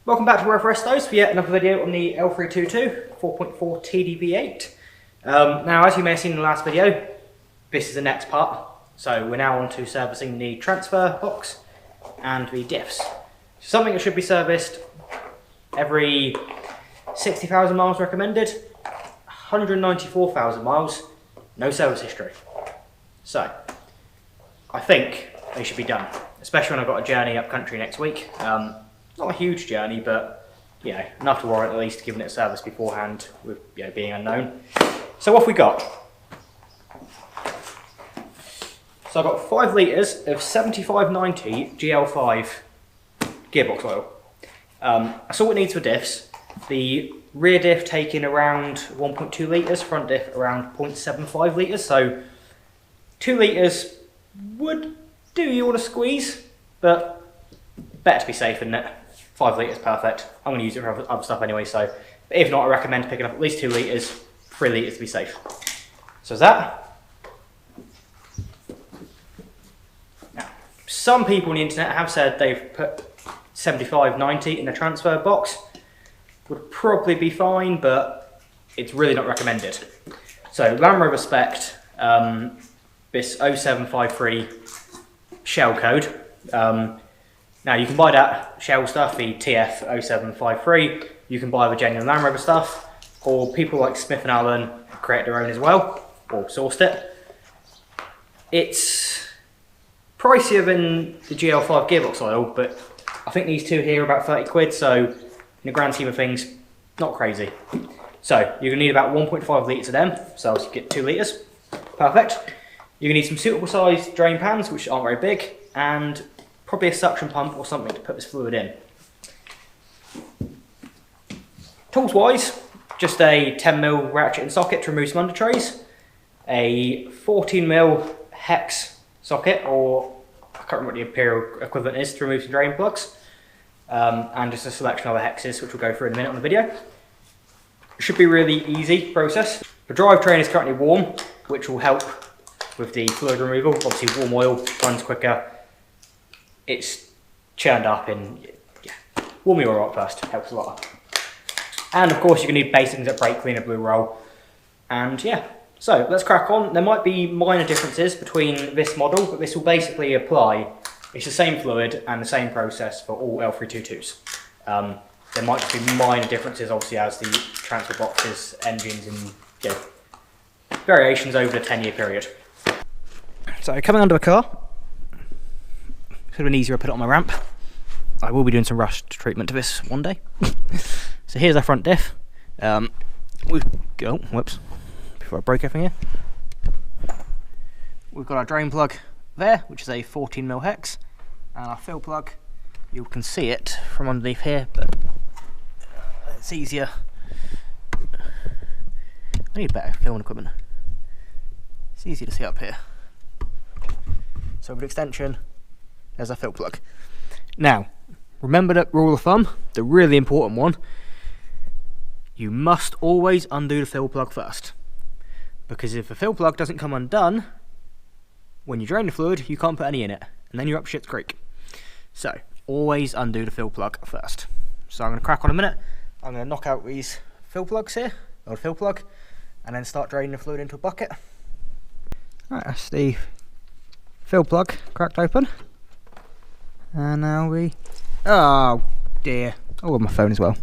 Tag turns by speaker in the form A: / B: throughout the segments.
A: Welcome back to Restos for yet another video on the L322 4.4 TDV8. Now, as you may have seen in the last video, this is the next part. So we're now on to servicing the transfer box and the diffs. Something that should be serviced every 60,000 miles recommended, 194,000 miles, no service history. So I think they should be done, especially when I've got a journey up country next week. Not a huge journey, but you know, enough to warrant at least giving it a service beforehand with being unknown. So what have we got? So I've got 5 litres of 7590 GL5 gearbox oil. That's all it needs for diffs. The rear diff taking around 1.2 litres, front diff around 0.75 litres. So 2 litres would do you on a squeeze, but better to be safe, isn't it? 5 litres perfect. I'm going to use it for other stuff anyway, so if not, I recommend picking up at least 2 litres, 3 litres to be safe. So is that. Now, some people on the internet have said they've put 7590 in the transfer box. Would probably be fine, but it's really not recommended. So Land Rover spec'd this 0753 shell code. Now you can buy that shell stuff, the TF0753, you can buy the genuine Land Rover stuff, or people like Smith & Allen create their own as well, or sourced it. It's pricier than the GL5 gearbox oil, but I think these two here are about 30 quid, so in the grand scheme of things, not crazy. So you're going to need about 1.5 litres of them, so you get 2 litres, perfect. You're going to need some suitable sized drain pans, which aren't very big, and probably a suction pump or something to put this fluid in. Tools wise, just a 10mm ratchet and socket to remove some under trays, a 14mm hex socket, or I can't remember what the imperial equivalent is, to remove some drain plugs, and just a selection of other hexes, which we'll go through in a minute on the video. It should be a really easy process. The drivetrain is currently warm, which will help with the fluid removal. Obviously warm oil runs quicker. It's churned up in, warm your oil up first, helps a lot. And of course you're going to need basic things like brake cleaner, blue roll, and yeah. So let's crack on. There might be minor differences between this model, but this will basically apply. It's the same fluid and the same process for all L322s. There might just be minor differences, obviously, as the transfer boxes, engines, and variations over the 10-year period. So coming under the car, could have been easier to put it on my ramp. I will be doing some rust treatment to this one day. So here's our front diff. We've got, whoops, before I broke everything here. We've got our drain plug there, which is a 14mm hex, and our fill plug, you can see it from underneath here, but it's easier. I need better filming equipment. It's easier to see up here. So with extension, there's our fill plug. Now, remember that rule of thumb, the really important one, you must always undo the fill plug first. Because if the fill plug doesn't come undone, when you drain the fluid, you can't put any in it, and then you're up shit's creek. So, always undo the fill plug first. So I'm going to crack on a minute. I'm going to knock out these fill plugs here, or the fill plug, and then start draining the fluid into a bucket. Right, that's the fill plug cracked open. And now we... oh dear. Oh, with my phone as well.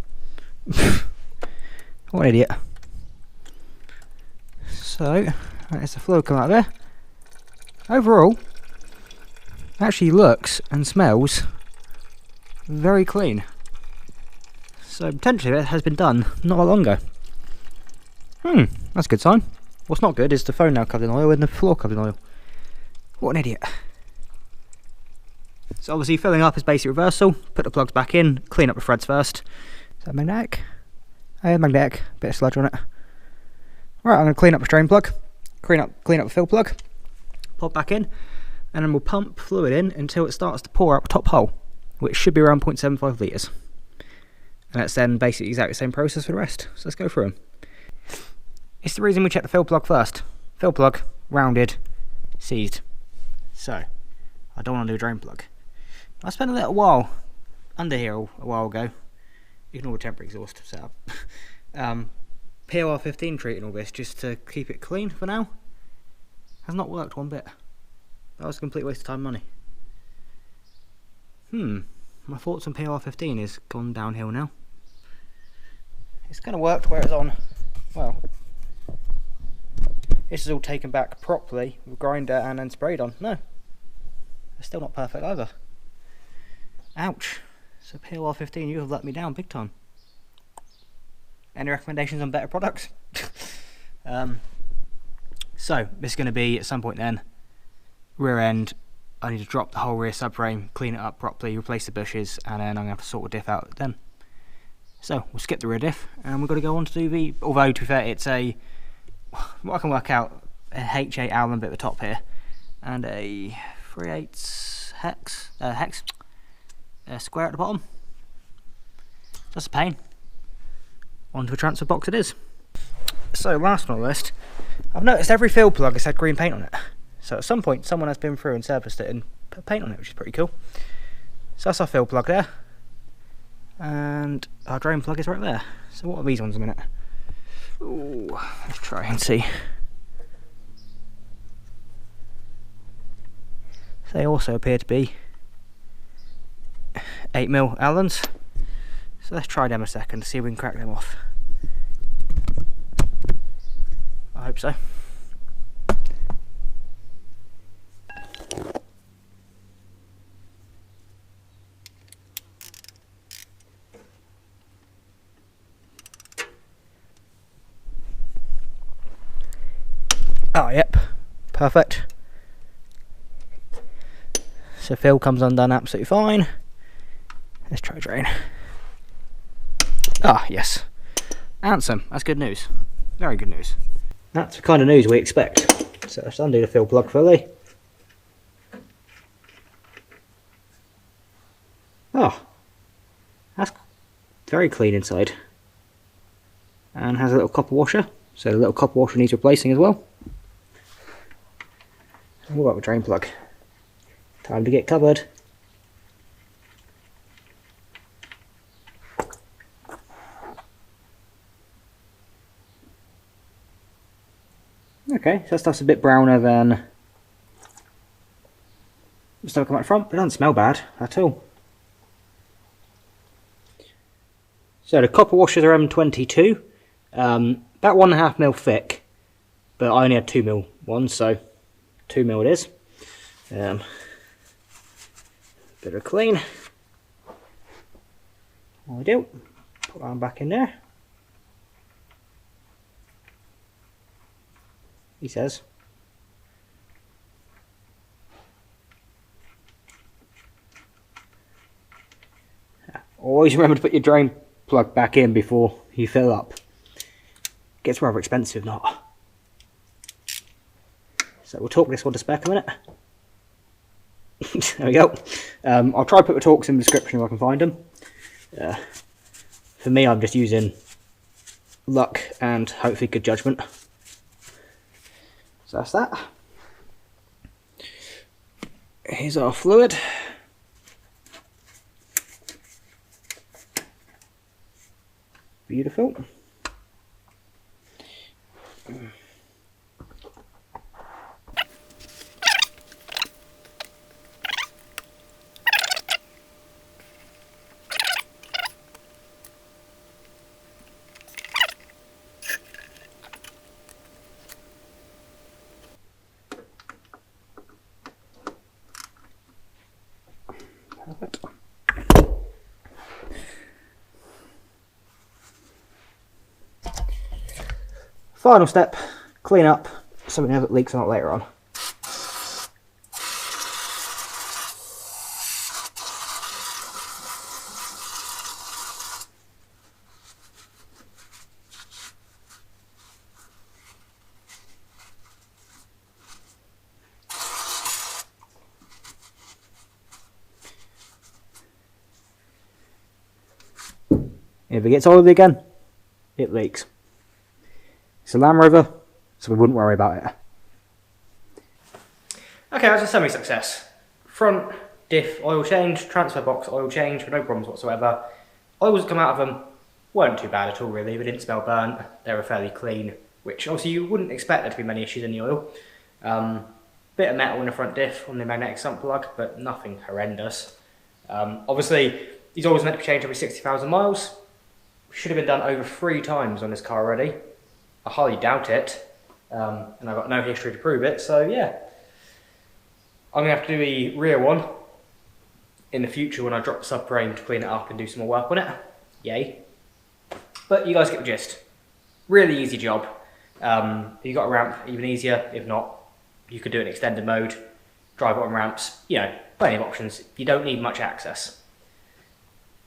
A: What an idiot. So, there's the fluid coming out there. Overall, it actually looks and smells very clean. So potentially that has been done not long ago. That's a good sign. What's not good is the phone now covered in oil and the floor covered in oil. What an idiot. So obviously filling up is basic reversal. Put the plugs back in, clean up the threads first. Is that magnetic? Oh, yeah, magnetic. Bit of sludge on it. Right, I'm going to clean up the drain plug. Clean up the fill plug. Pop back in, and then we'll pump fluid in until it starts to pour out the top hole, which should be around 0.75 litres. And that's then basically exactly the same process for the rest. So let's go through them. It's the reason we check the fill plug first. Fill plug, rounded, seized. So, I don't want to do a drain plug. I spent a little while under here a while ago, ignore the temporary exhaust setup. POR15 treating all this just to keep it clean for now. Has not worked one bit. That was a complete waste of time and money. My thoughts on POR15 is gone downhill now. It's kind of worked where it's on. Well, this is all taken back properly with grinder and then sprayed on. No, it's still not perfect either. Ouch. So POR15, you have let me down big time. Any recommendations on better products? So this is going to be at some point then. Rear end, I need to drop the whole rear subframe, clean it up properly, replace the bushes, and then I'm going to have to sort the diff out then. So we'll skip the rear diff, and we've got to go on to do the, although to be fair it's a, what I can work out, a H8 Allen bit at the top here, and a 3/8 hex square at the bottom. That's a pain. Onto a transfer box it is. So last on the list, I've noticed every fill plug has had green paint on it. So at some point someone has been through and serviced it and put paint on it, which is pretty cool. So that's our fill plug there. And our drain plug is right there. So what are these ones a minute? Ooh, let's try and see. They also appear to be 8mm Allens. So let's try them a second to see if we can crack them off. I hope so. Oh, yep, perfect. So fill comes undone absolutely fine. Let's try drain. Ah, yes. Handsome, that's good news. Very good news. That's the kind of news we expect. So let's undo the fill plug fully. Oh, that's very clean inside. And has a little copper washer. So the little copper washer needs replacing as well. What about the drain plug? Time to get covered. Okay, so that stuff's a bit browner than the stuff coming out front, but it doesn't smell bad at all. So the copper washers are M22, about 1.5mm thick, but I only had 2mm ones, so 2mm it is. Bit of clean. What we do, put that one back in there. He says. Always remember to put your drain plug back in before you fill up. Gets rather expensive, not. So we'll talk this one to spec a minute. There we go. I'll try to put the talks in the description if I can find them. For me, I'm just using luck and hopefully good judgment. So that's that. Here's our fluid. Beautiful. Perfect. Final step, clean up so we know if it leaks or not later on. If it gets oily again, it leaks. It's a Land Rover, so we wouldn't worry about it. Okay, that's a semi-success. Front diff oil change, transfer box oil change, with no problems whatsoever. Oils that come out of them weren't too bad at all really, they didn't smell burnt, they were fairly clean, which obviously you wouldn't expect there to be many issues in the oil. Bit of metal in the front diff on the magnetic sump plug, but nothing horrendous. Obviously, these oils are meant to be changed every 60,000 miles. Should have been done over 3 times on this car already. I highly doubt it, and I've got no history to prove it, so yeah. I'm going to have to do the rear one in the future when I drop the subframe to clean it up and do some more work on it. Yay. But you guys get the gist. Really easy job. If you got a ramp, even easier. If not, you could do it in extended mode, drive it on ramps, you know, plenty of options. You don't need much access.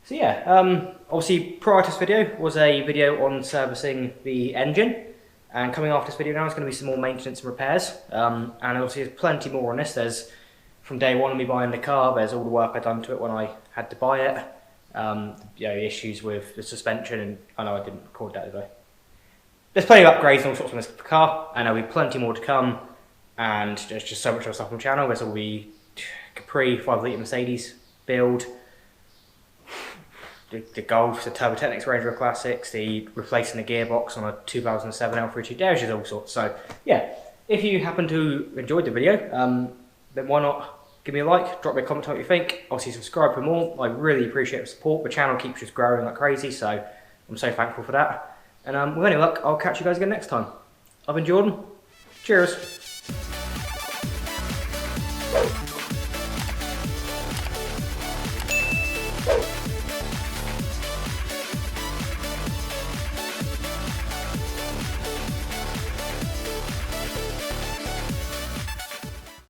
A: So yeah, obviously prior to this video was a video on servicing the engine, and coming after this video now is going to be some more maintenance and repairs, and obviously there's plenty more on this. There's from day one of me buying the car, there's all the work I've done to it when I had to buy it, you know, issues with the suspension, and I know I didn't record that, did I? There's plenty of upgrades and all sorts on this car, and there'll be plenty more to come. And there's just so much other stuff on the channel. There's all the Capri 5-litre Mercedes build, the Golf, the Turbo Technics Range Rover Classics, the replacing the gearbox on a 2007 L322. There's just all sorts. So yeah, if you happen to enjoy the video, then why not give me a like, drop me a comment on what you think. Obviously subscribe for more. I really appreciate the support. The channel keeps just growing like crazy, so I'm so thankful for that. And with any luck, I'll catch you guys again next time. I've been Jordan. Cheers.